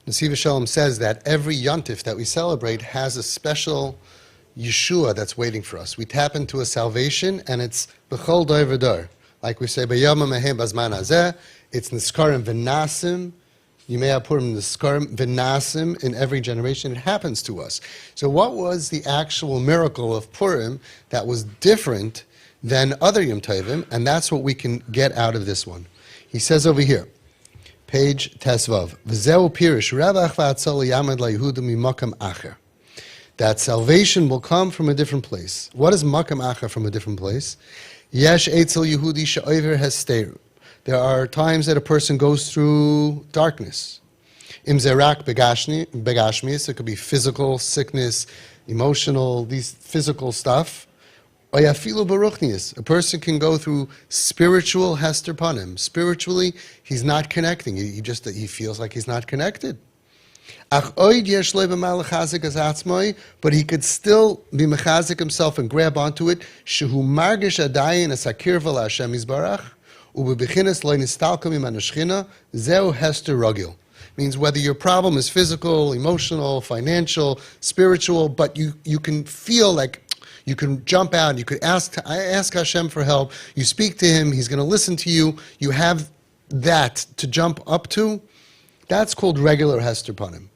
Nesiv Shalom says that every yontif that we celebrate has a special Yeshua that's waiting for us. We tap into a salvation, and it's b'chol dor v'dor. Like we say, b'yom ha'mehem bazman hazeh, it's niskarim v'nasim, Yimei Purim niskarim v'nasim, in every generation. It happens to us. So what was the actual miracle of Purim that was different than other Yom Tovim? And that's what we can get out of this one. He says over here, page Tesvav, V'zeu pirish rebach v'atzol yamad laYehuda mimakam acher. That salvation will come from a different place. What is makam acher, from a different place? Yesh etzel Yehudi she'over hesteru. There are times that a person goes through darkness. Im zerak begashmis, it could be physical sickness, emotional, these physical stuff. Oyafilu baruchnius, a person can go through spiritual hester panim. Spiritually, he's not connecting. He feels like he's not connected. But he could still be mechazik himself and grab onto it. Shehu margish adayin asakir v'la Hashem yisbarach ubebechinas lo nistalka mimanu shchina zeu hester ragil. Means whether your problem is physical, emotional, financial, spiritual, but you can feel like you can jump out. You could ask Hashem for help. You speak to Him. He's going to listen to you. You have that to jump up to. That's called regular hester panim.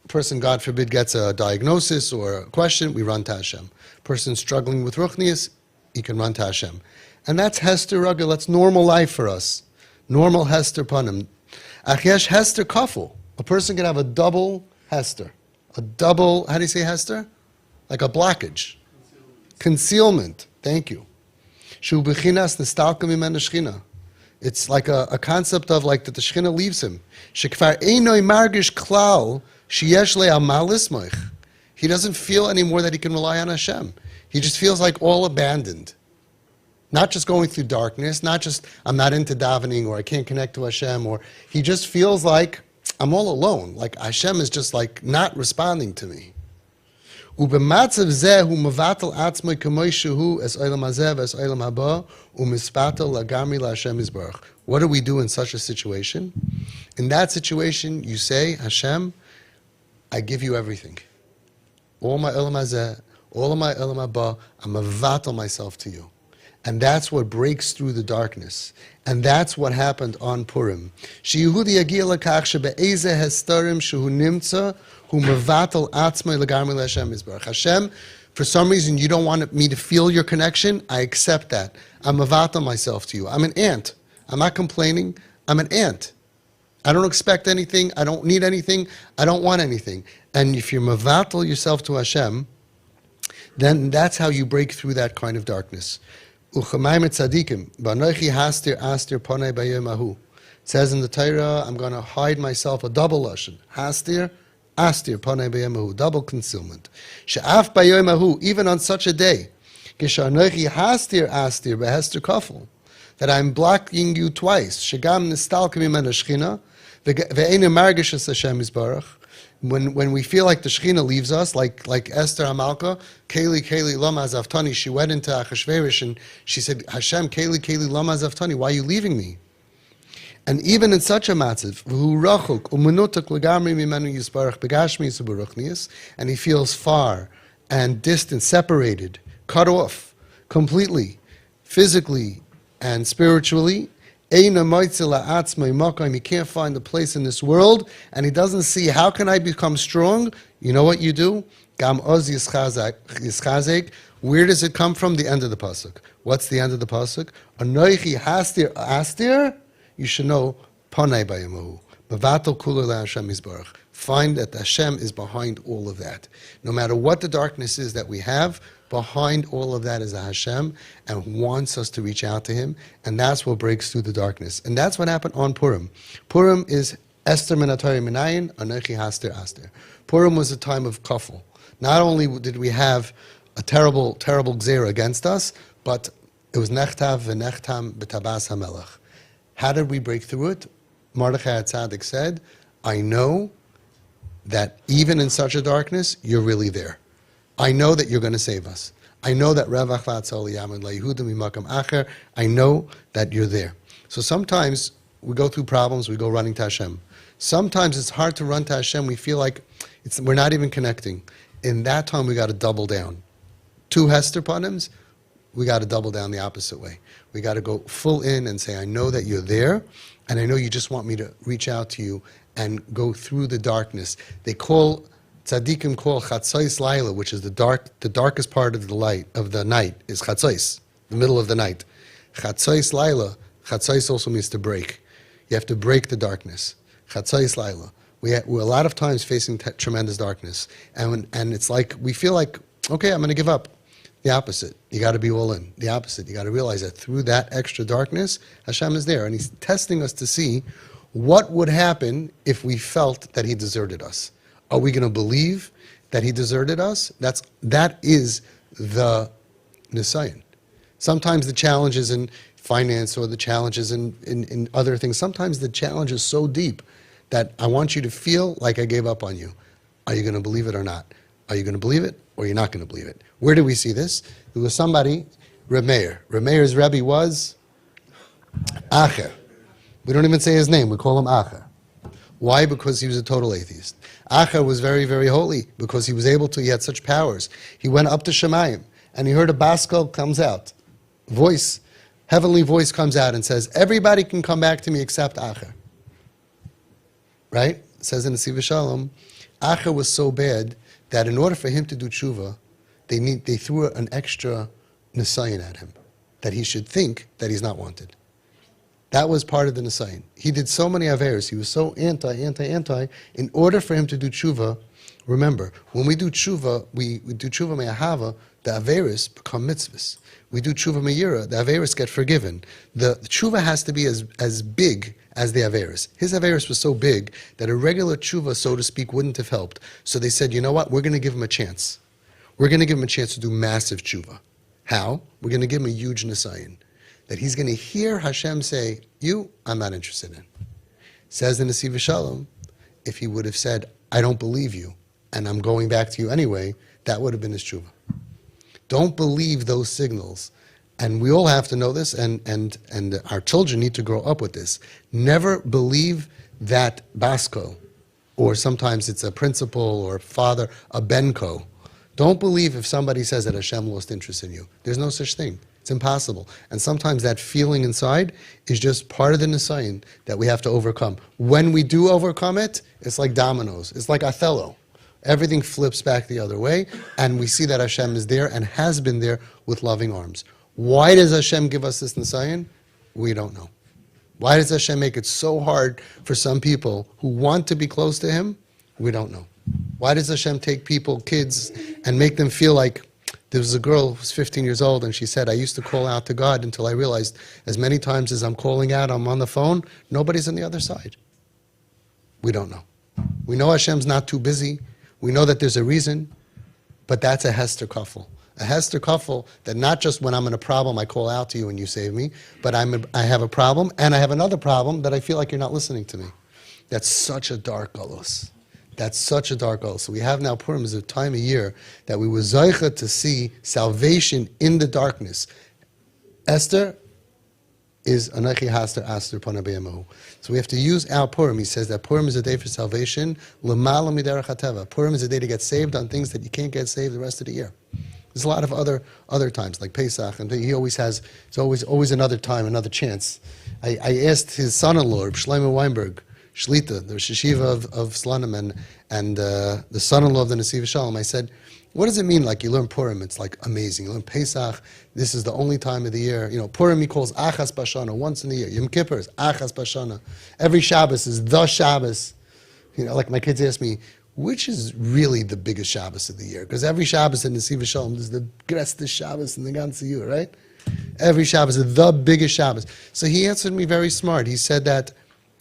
Person, God forbid, gets a diagnosis or a question, we run to Hashem. Person struggling with ruchnius, he can run to Hashem. And that's hester ragil, that's normal life for us. Normal hester panim. Achyesh hester kaful. A person can have a double hester. A double, how do you say hester? Like a blockage. Concealment. Thank you. Shu bechinas nistalka mimenu shchina. It's like a concept of like that the Shekhinah leaves him. Shekfar einoi margish klal sheyesh le'amal ismoich. He doesn't feel anymore that he can rely on Hashem. He just feels like all abandoned. Not just going through darkness, not just I'm not into davening or I can't connect to Hashem, or he just feels like I'm all alone. Like Hashem is just like not responding to me. Ubematzav zeh hu mevatel atzmoi kamoi shehu es olam hazeh v'es olam haba umispatel lagamri laHashem yisbarach. What do we do in such a situation? In that situation, you say, Hashem, I give you everything. All my olam hazeh, all of my olam haba, I'm mevatel myself to you. And that's what breaks through the darkness. And that's what happened on Purim. Sheyehudi yagia lakach shebe'ezeh hestarim shehu nimtza hu mevatel atzmai legamri leHashem yisbarach. Hashem, for some reason you don't want me to feel your connection, I accept that. I'm mevatel myself to you. I'm an ant. I'm not complaining. I'm an ant. I don't expect anything. I don't need anything. I don't want anything. And if you mevatel yourself to Hashem, then that's how you break through that kind of darkness. It says in the Torah, I'm going to hide myself, a double lashon. Hastir, astir, panei b'yemahu, double concealment. She'af b'yemahu, even on such a day, Geshanochi hastir, astir, b'hester kafel, that I'm blocking you twice. Shegam nistalka mimenu shchina, ve'einu margish es Hashem yisbarach. When we feel like the Shekhinah leaves us, like Esther Hamalka, Keli lama zaftani, she went into Achashverosh and she said, Hashem, Keli lama zaftani, why are you leaving me? And even in such a matziv, and he feels far and distant, separated, cut off completely, physically and spiritually. He can't find a place in this world, and he doesn't see how can I become strong. You know what you do? Gam oz yischazek. Where does it come from? The end of the pasuk. What's the end of the pasuk? Anoichi hastir astir. You should know panei b'yemahu. Mevatel kula laHashem yisbarach. Find that Hashem is behind all of that. No matter what the darkness is that we have, behind all of that is a Hashem and wants us to reach out to Him, and that's what breaks through the darkness. And that's what happened on Purim. Purim is Esther minatari minayin, Anochi haster aster. Purim was a time of kafel. Not only did we have a terrible, terrible gzera against us, but it was nechtav v'nechtam b'tabas hamelach. How did we break through it? Mordechai HaTzadik said, I know that even in such a darkness, you're really there. I know that you're going to save us. I know that I know that you're there. So sometimes we go through problems, we go running to Hashem. Sometimes it's hard to run to Hashem. We feel like we're not even connecting. In that time, we got to double down. 2 Hester Panims, we got to double down the opposite way. We got to go full in and say, I know that you're there, and I know you just want me to reach out to you and go through the darkness. Tzaddikim call Chatzos Laila, which is the darkest part of the night, is Chatzos, the middle of the night. Chatzos Laila, Chatzos also means to break. You have to break the darkness. Chatzos Laila. We're a lot of times facing tremendous darkness, and it's like we feel like, okay, I'm going to give up. The opposite. You got to be all in. The opposite. You got to realize that through that extra darkness, Hashem is there, and He's testing us to see what would happen if we felt that He deserted us. Are we going to believe that He deserted us? That is the Nisayan. Sometimes the challenge is in finance, or the challenge is in other things. Sometimes the challenge is so deep that I want you to feel like I gave up on you. Are you going to believe it or not? Are you going to believe it or you're not going to believe it? Where do we see this? There was somebody, Reb Meir. Reb Meir's Rebbe was Acher. We don't even say his name. We call him Acher. Why? Because he was a total atheist. Acher was very, very holy because he was able to. He had such powers. He went up to Shemayim and he heard a baskel comes out. Voice, heavenly voice comes out and says, everybody can come back to me except Acher. Right? It says in the Siva Shalom, Acher was so bad that in order for him to do tshuva, they threw an extra nisayin at him, that he should think that he's not wanted. That was part of the nisayin. He did so many averos. He was so anti. In order for him to do tshuva, remember, when we do tshuva, we do tshuva me'ahava, the averos become mitzvahs. We do tshuva me'yira, the averos get forgiven. The tshuva has to be as big as the averos. His averos was so big that a regular tshuva, so to speak, wouldn't have helped. So they said, you know what, we're going to give him a chance. We're going to give him a chance to do massive tshuva. How? We're going to give him a huge nisayin. That he's going to hear Hashem say, you, I'm not interested in. Says in the Siva Shalom, if he would have said, I don't believe you, and I'm going back to you anyway, that would have been his tshuva. Don't believe those signals. And we all have to know this, and our children need to grow up with this. Never believe that basko, or sometimes it's a principal or father, a benko. Don't believe if somebody says that Hashem lost interest in you. There's no such thing. It's impossible. And sometimes that feeling inside is just part of the nisayin that we have to overcome. When we do overcome it, it's like dominoes. It's like Othello. Everything flips back the other way, and we see that Hashem is there and has been there with loving arms. Why does Hashem give us this nisayin? We don't know. Why does Hashem make it so hard for some people who want to be close to Him? We don't know. Why does Hashem take people, kids, and make them feel like, there was a girl who was 15 years old, and she said, I used to call out to God until I realized as many times as I'm calling out, I'm on the phone, nobody's on the other side. We don't know. We know Hashem's not too busy. We know that there's a reason, but that's a Hester Kuffel. A Hester Kuffel that not just when I'm in a problem I call out to you and you save me, but I have a problem and I have another problem that I feel like you're not listening to me. That's such a dark galus. That's such a dark galus. So we have now Purim is a time of year that we were zeicha to see salvation in the darkness. Esther is Anachi Haster Aster Panabeyamahu. So we have to use our Purim. He says that Purim is a day for salvation. L'mala miderech hateva. Purim is a day to get saved on things that you can't get saved the rest of the year. There's a lot of other times, like Pesach, and he always has, it's always another time, another chance. I asked his son-in-law, Shlomo Weinberg, Shlita, the Rosh Yeshiva of Slanim, and the son-in-law of the Nesiv Shalom, I said, what does it mean, like you learn Purim, it's like amazing. You learn Pesach, this is the only time of the year. You know, Purim he calls Achas Bashana, once in the year. Yom Kippur is Achas Bashana. Every Shabbos is the Shabbos. You know, like my kids ask me, which is really the biggest Shabbos of the year? Because every Shabbos in the Nesiv Shalom is the greatest Shabbos in the ganze year, right? Every Shabbos is the biggest Shabbos. So he answered me very smart. He said that,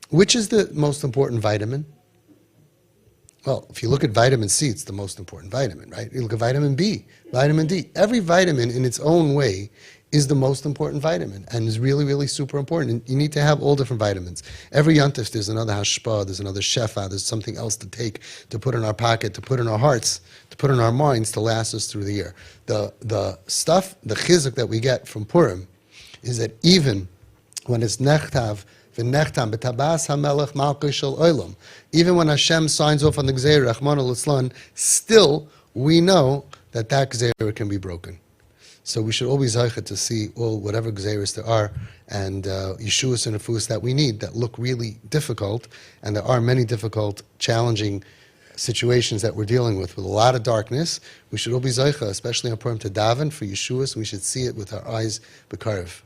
which is the most important vitamin? Well, if you look at vitamin C, it's the most important vitamin, right? You look at vitamin B, vitamin D. Every vitamin in its own way is the most important vitamin and is really, really super important. And you need to have all different vitamins. Every yontif, there's another hashpah, there's another shefa, there's something else to take, to put in our pocket, to put in our hearts, to put in our minds, to last us through the year. The stuff, the chizuk that we get from Purim is that even when it's nechtav V'nechtam b'tabas hamelech malchus shel olam. Even when Hashem signs off on the Gzeira, Rachmana litzlan, still we know that that Gzeira can be broken. So we should always zeicha to see all whatever Gzeiras there are and Yeshuas and Nefus that we need that look really difficult, and there are many difficult, challenging situations that we're dealing with a lot of darkness. We should all be zeicha, especially on Purim, to daven for Yeshuas. We should see it with our eyes b'karev.